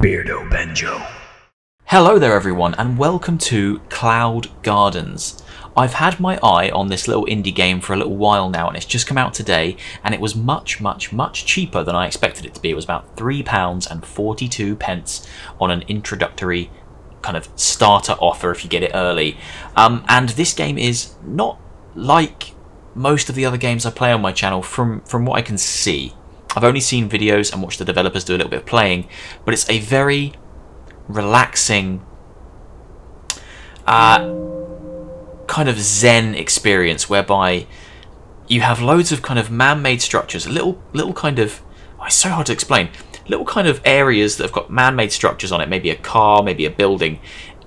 Beardo Benjo. Hello there everyone and welcome to Cloud Gardens. I've had my eye on this little indie game for a little while now and it's just come out today and it was much cheaper than I expected it to be. It was about £3.42 on an introductory kind of starter offer if you get it early. And this game is not like most of the other games I play on my channel from what I can see. I've only seen videos and watched the developers do a little bit of playing, but it's a very relaxing kind of zen experience whereby you have loads of kind of man-made structures, little kind of, oh, it's so hard to explain, little kind of areas that have got man-made structures on it, maybe a car, maybe a building,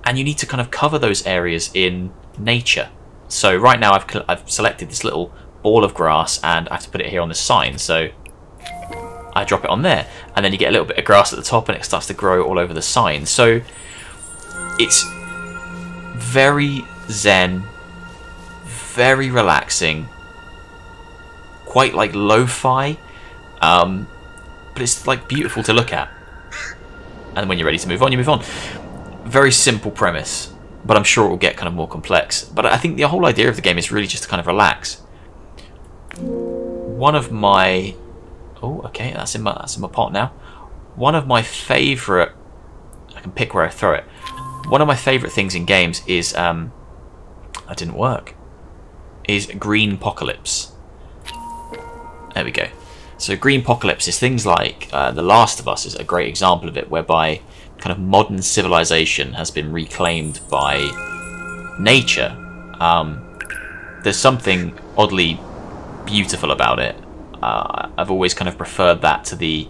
and you need to kind of cover those areas in nature. So right now I've selected this little ball of grass and I have to put it here on this sign, so I drop it on there and then you get a little bit of grass at the top and it starts to grow all over the sign. So it's very zen, very relaxing, quite like lo-fi, but it's like beautiful to look at. And when you're ready to move on, you move on. Very simple premise, but I'm sure it will get kind of more complex. But I think the whole idea of the game is really just to kind of relax. One of my... oh, okay, that's in my pot now. One of my favourite... I can pick where I throw it. One of my favourite things in games is... that didn't work. Is greenpocalypse. There we go. So greenpocalypse is things like The Last of Us is a great example of it, whereby kind of modern civilization has been reclaimed by nature. There's something oddly beautiful about it. I've always kind of preferred that to the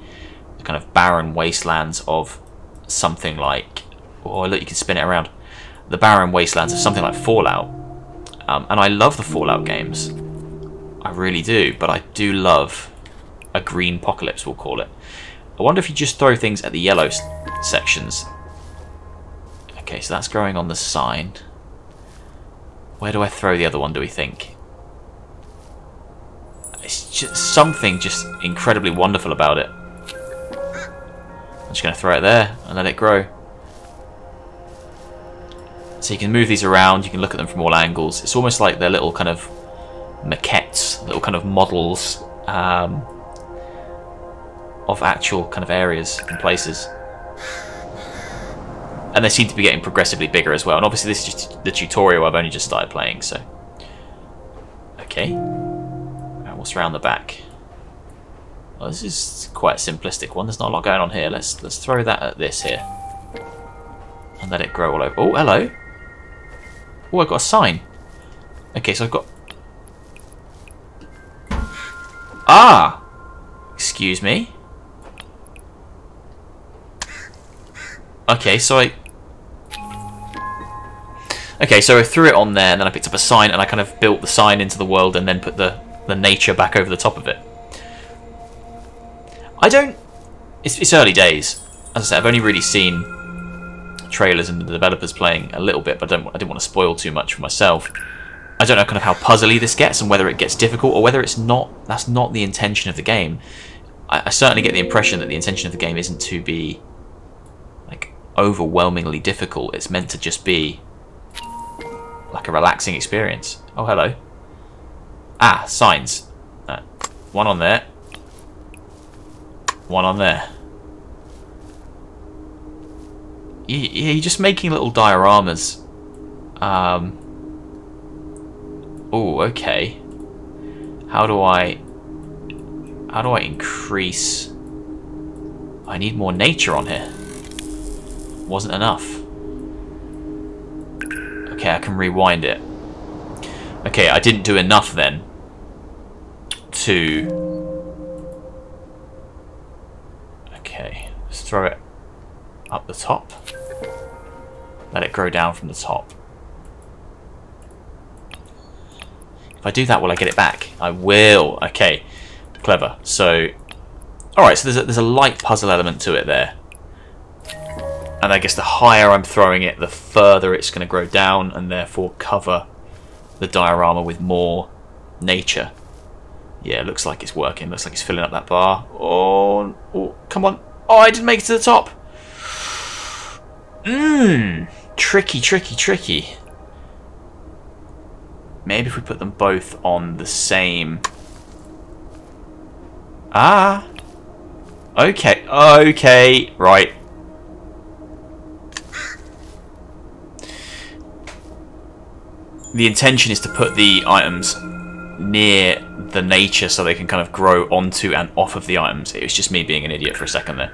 kind of barren wastelands of something like... oh, look, you can spin it around. The barren wastelands of something like Fallout. And I love the Fallout games. I really do, but I do love a greenpocalypse, we'll call it. I wonder if you just throw things at the yellow sections. Okay, so that's growing on the sign. Where do I throw the other one, do we think? It's just something just incredibly wonderful about it. I'm just going to throw it there and let it grow. So you can move these around, you can look at them from all angles. It's almost like they're little kind of maquettes, little kind of models of actual kind of areas and places. And they seem to be getting progressively bigger as well. And obviously this is just the tutorial, I've only just started playing, so... okay. And what's around the back? Well, this is quite a simplistic one, there's not a lot going on here. Let's throw that at this here. And let it grow all over. Oh, hello! Oh, I've got a sign. Okay, so I've got... ah! Excuse me. Okay, so I threw it on there and then I picked up a sign and I kind of built the sign into the world and then put the nature back over the top of it. It's early days. As I said, I've only really seen trailers and the developers playing a little bit, but I didn't want to spoil too much for myself. I don't know kind of how puzzly this gets and whether it gets difficult or whether it's not. That's not the intention of the game. I certainly get the impression that the intention of the game isn't to be like overwhelmingly difficult. It's meant to just be like a relaxing experience. Oh, hello. Ah, signs. One on there. One on there. Yeah, you're just making little dioramas. Oh, okay. How do I increase... I need more nature on here. Wasn't enough. Okay, I can rewind it. Okay, I didn't do enough then to... okay, let's throw it up the top. Let it grow down from the top. If I do that, will I get it back? I will. Okay, clever. So, alright, so there's a light puzzle element to it there. And I guess the higher I'm throwing it, the further it's going to grow down and therefore cover the diorama with more nature. Yeah, it looks like it's working. Looks like it's filling up that bar. Oh, come on. Oh, I didn't make it to the top. Tricky, tricky, tricky. Maybe if we put them both on the same... Ah! Okay, okay, right. The intention is to put the items near the nature so they can kind of grow onto and off of the items. It was just me being an idiot for a second there.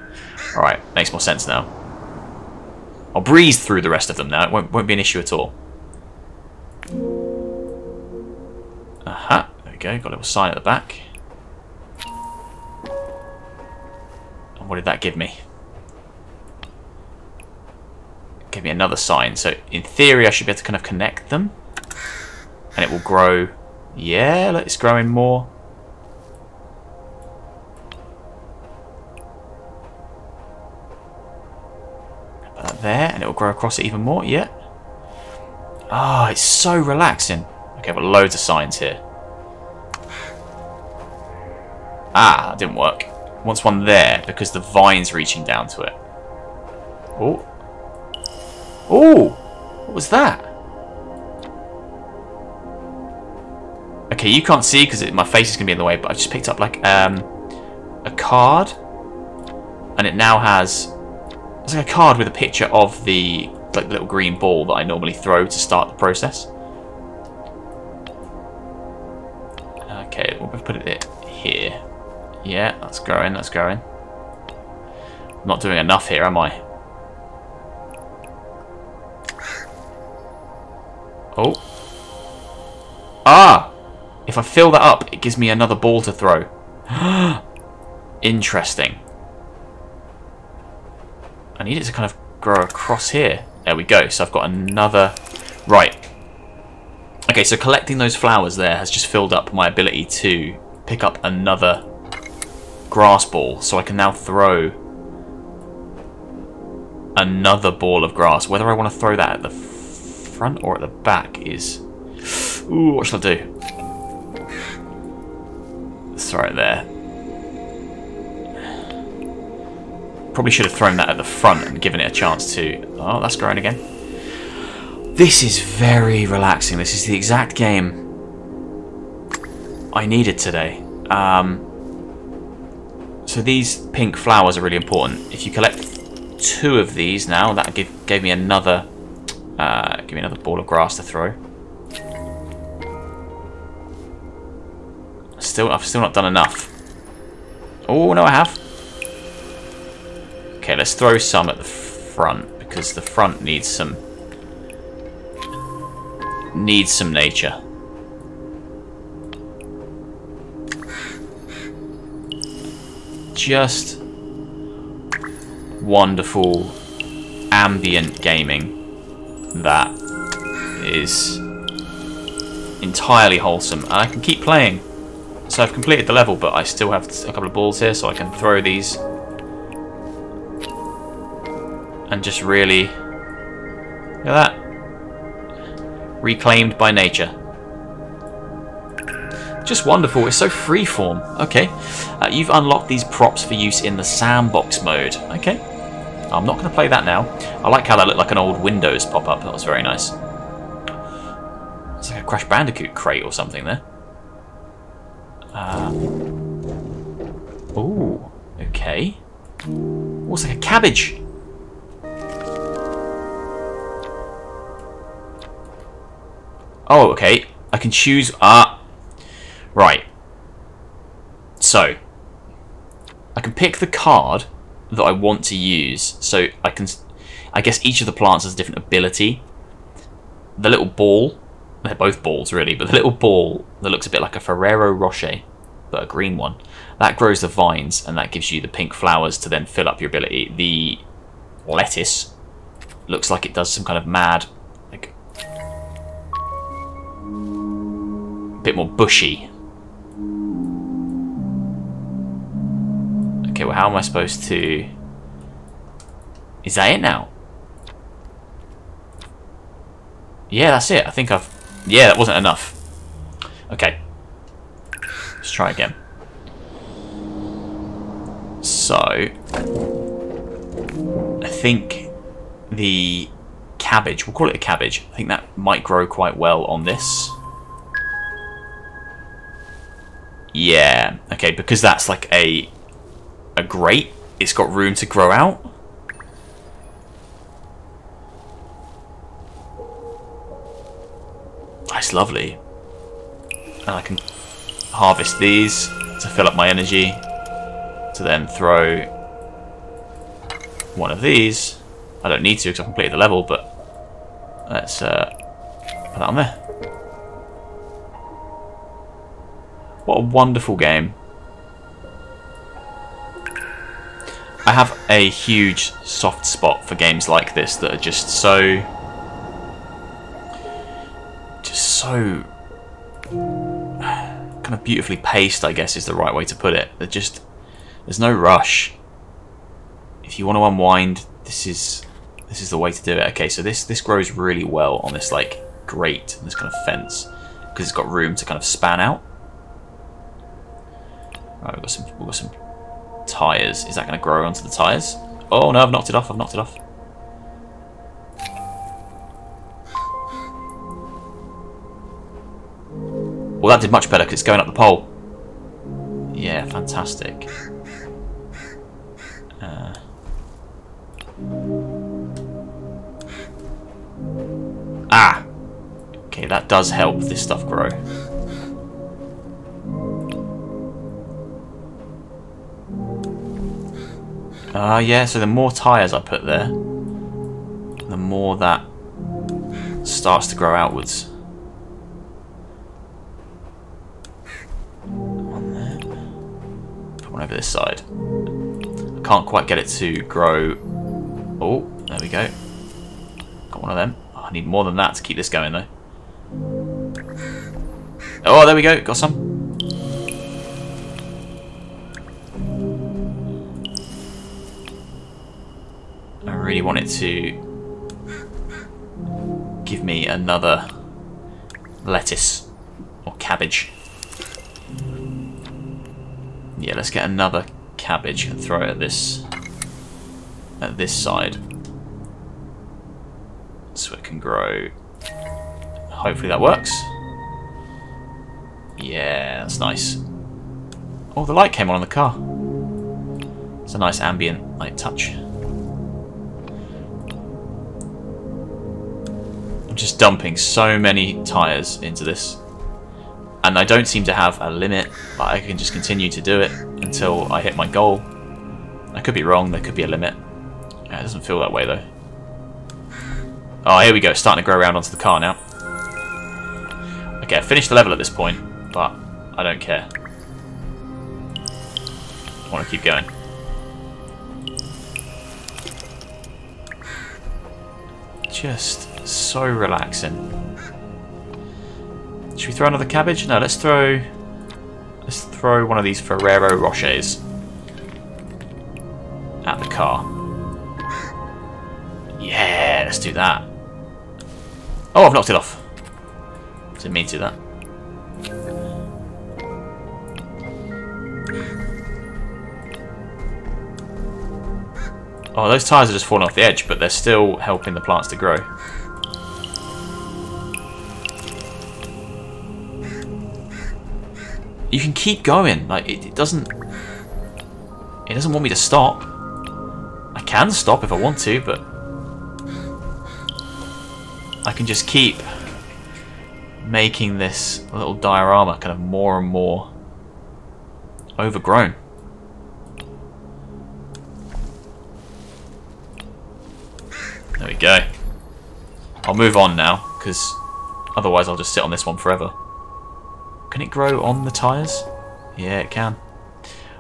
Alright, makes more sense now. I'll breeze through the rest of them now. It won't be an issue at all. Aha, there we go. Got a little sign at the back. And what did that give me? It gave me another sign. So in theory I should be able to kind of connect them. And it will grow. Yeah, it's growing more. Put that there, and it will grow across it even more. Yeah. Ah, it's so relaxing. Okay, I've got loads of signs here. Ah, that didn't work. Wants one there because the vine's reaching down to it. Oh. Oh! What was that? Okay, you can't see because my face is going to be in the way, but I just picked up like a card. And it now has... It's like a card with a picture of the like little green ball that I normally throw to start the process. Okay, we'll put it here. Yeah, that's growing, that's growing. I'm not doing enough here, am I? Oh. Ah! If I fill that up, it gives me another ball to throw. Interesting. I need it to kind of grow across here. There we go. So I've got another... Right. Okay, so collecting those flowers there has just filled up my ability to pick up another grass ball. So I can now throw another ball of grass. Whether I want to throw that at the front or at the back is... Ooh, what shall I do? Let's throw it there. Probably should have thrown that at the front and given it a chance to... Oh, that's growing again. This is very relaxing. This is the exact game I needed today. So these pink flowers are really important. If you collect 2 of these now, that gave me another ball of grass to throw. I've still not done enough. Oh no, I have. Okay, let's throw some at the front because the front needs some nature. Just wonderful ambient gaming that is entirely wholesome. And I can keep playing. So I've completed the level, but I still have a couple of balls here, so I can throw these and just really, look at that, reclaimed by nature. Just wonderful. It's so freeform. Okay, you've unlocked these props for use in the sandbox mode. Okay, I'm not going to play that now. I like how that looked like an old Windows pop-up. That was very nice. It's like a Crash Bandicoot crate or something there. Oh, okay. Oh, it's like a cabbage. Oh, okay. I can choose... Right. So, I can pick the card that I want to use. So, I guess each of the plants has a different ability. The little ball... They're both balls, really. But the little ball that looks a bit like a Ferrero Rocher, but a green one, that grows the vines, and that gives you the pink flowers to then fill up your ability. The lettuce looks like it does some kind of mad... like a bit more bushy. Okay, well, how am I supposed to... Is that it now? Yeah, that's it. I think I've... Yeah, that wasn't enough. Okay. Let's try again. So... I think the cabbage, we'll call it a cabbage, I think that might grow quite well on this. Yeah, okay, because that's like a grate, it's got room to grow out. That's lovely. And I can harvest these to fill up my energy, to then throw one of these. I don't need to because I've completed the level, but let's put that on there. What a wonderful game. I have a huge soft spot for games like this that are just so kind of beautifully paced, I guess is the right way to put it. There's no rush. If you want to unwind, this is the way to do it. Okay, so this grows really well on this like grate, this kind of fence, because it's got room to kind of span out. Right, we've got some tires. Is that going to grow onto the tires? Oh no, I've knocked it off. Well, that did much better because it's going up the pole. Yeah, fantastic. Okay, that does help this stuff grow. Yeah, so the more tyres I put there, the more that starts to grow outwards. One there. Put one over this side. I can't quite get it to grow. Oh, there we go. Got one of them. Oh, I need more than that to keep this going though. Oh, there we go. Got some. I really want it to give me another lettuce or cabbage. Yeah, let's get another cabbage and throw it at this side, so it can grow. Hopefully that works. Yeah, that's nice. Oh, the light came on in the car. It's a nice ambient light touch. I'm just dumping so many tyres into this, and I don't seem to have a limit, but I can just continue to do it until I hit my goal. I could be wrong, there could be a limit. Yeah, it doesn't feel that way though. Oh, here we go, it's starting to grow around onto the car now. Okay, I finished the level at this point, but I don't care. I want to keep going. Just so relaxing. Should we throw another cabbage? No, let's throw one of these Ferrero Rochers at the car. Yeah, let's do that. Oh, I've knocked it off. Didn't mean to do that. Oh, those tyres are just falling off the edge, but they're still helping the plants to grow. You can keep going. Like it doesn't want me to stop. I can stop if I want to, but I can just keep making this little diorama kind of more and more overgrown. There we go. I'll move on now, because otherwise I'll just sit on this one forever. Can it grow on the tyres? Yeah, it can.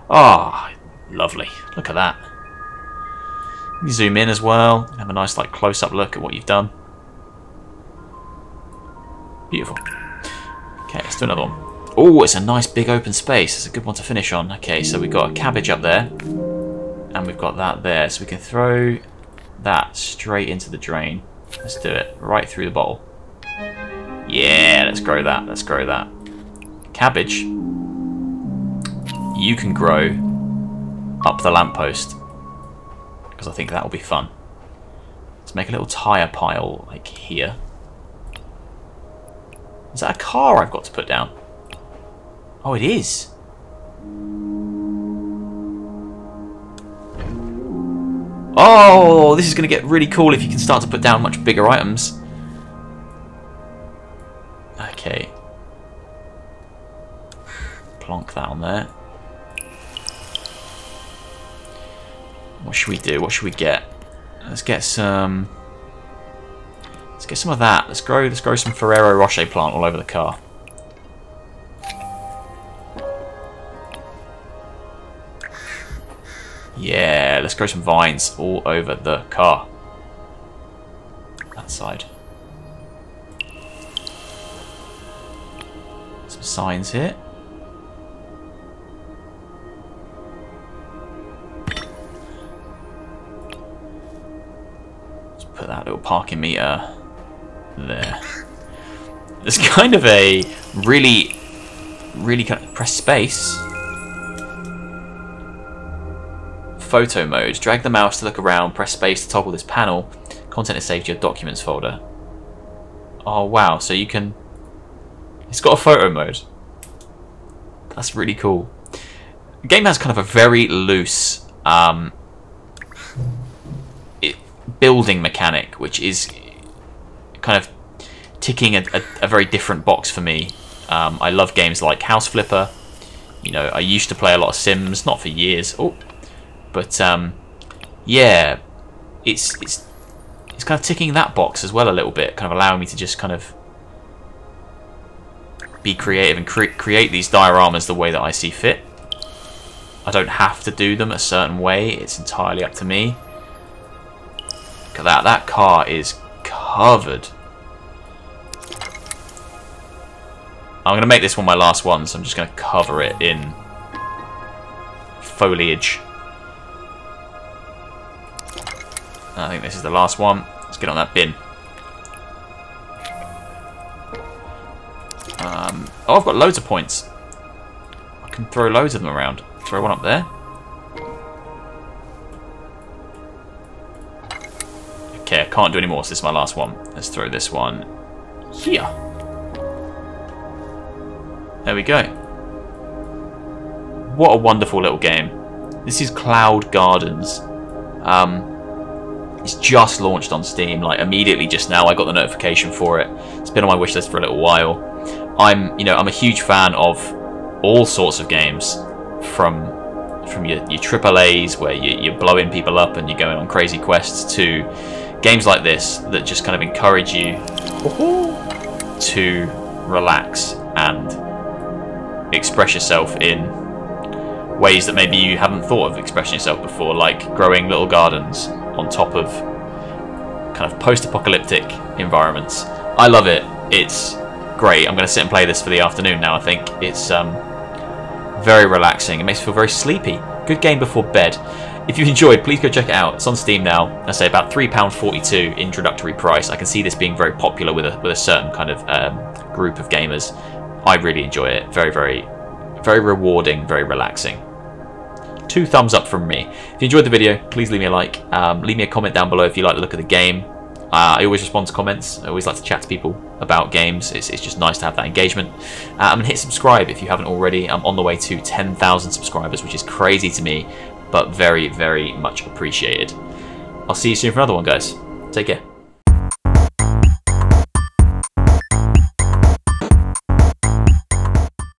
Ah, oh, lovely. Look at that. You can zoom in as well. Have a nice like close-up look at what you've done. Beautiful. Okay, let's do another one. Oh, it's a nice big open space. It's a good one to finish on. Okay, so we've got a cabbage up there, and we've got that there. So we can throw that straight into the drain. Let's do it right through the bowl. Yeah, let's grow that. Let's grow that. Cabbage, you can grow up the lamppost, because I think that will be fun. Let's make a little tyre pile, like here. Is that a car I've got to put down? Oh, it is. Oh, this is going to get really cool if you can start to put down much bigger items. Okay. Plonk that on there. What should we do? What should we get? Let's get some. Let's get some of that. Let's grow some Ferrero Rocher plant all over the car. Yeah, let's grow some vines all over the car. That side. Some signs here. Let's put that little parking meter there. There's kind of a really kind of press space. Photo mode. Drag the mouse to look around, press space to toggle this panel. Content is saved to your documents folder. Oh wow, so you can... It's got a photo mode. That's really cool. The game has kind of a very loose building mechanic, which is kind of ticking a very different box for me. I love games like House Flipper. You know, I used to play a lot of Sims, not for years. Oh. But yeah, it's kind of ticking that box as well a little bit, kind of allowing me to just kind of be creative and create these dioramas the way that I see fit. I don't have to do them a certain way; it's entirely up to me. Look at that! That car is covered. I'm going to make this one my last one, so I'm just going to cover it in foliage. I think this is the last one. Let's get on that bin. Oh, I've got loads of points. I can throw loads of them around. Throw one up there. Okay, I can't do any more, so this is my last one. Let's throw this one here. There we go. What a wonderful little game. This is Cloud Gardens. It's just launched on Steam, like immediately just now. I got the notification for it. It's been on my wish list for a little while. I'm a huge fan of all sorts of games, from your AAAs where you're blowing people up and you're going on crazy quests, to games like this that just kind of encourage you to relax and express yourself in ways that maybe you haven't thought of expressing yourself before, like growing little gardens on top of kind of post-apocalyptic environments. I love it. It's great. I'm going to sit and play this for the afternoon now, I think. It's very relaxing. It makes me feel very sleepy. Good game before bed. If you've enjoyed, please go check it out. It's on Steam now. I say about £3.42 introductory price. I can see this being very popular with a certain kind of group of gamers. I really enjoy it. Very, very, very rewarding, very relaxing. 2 thumbs up from me. If you enjoyed the video, please leave me a like. Leave me a comment down below if you like the look of the game. I always respond to comments. I always like to chat to people about games. It's just nice to have that engagement. And hit subscribe if you haven't already. I'm on the way to 10,000 subscribers, which is crazy to me, but very, very much appreciated. I'll see you soon for another one, guys. Take care.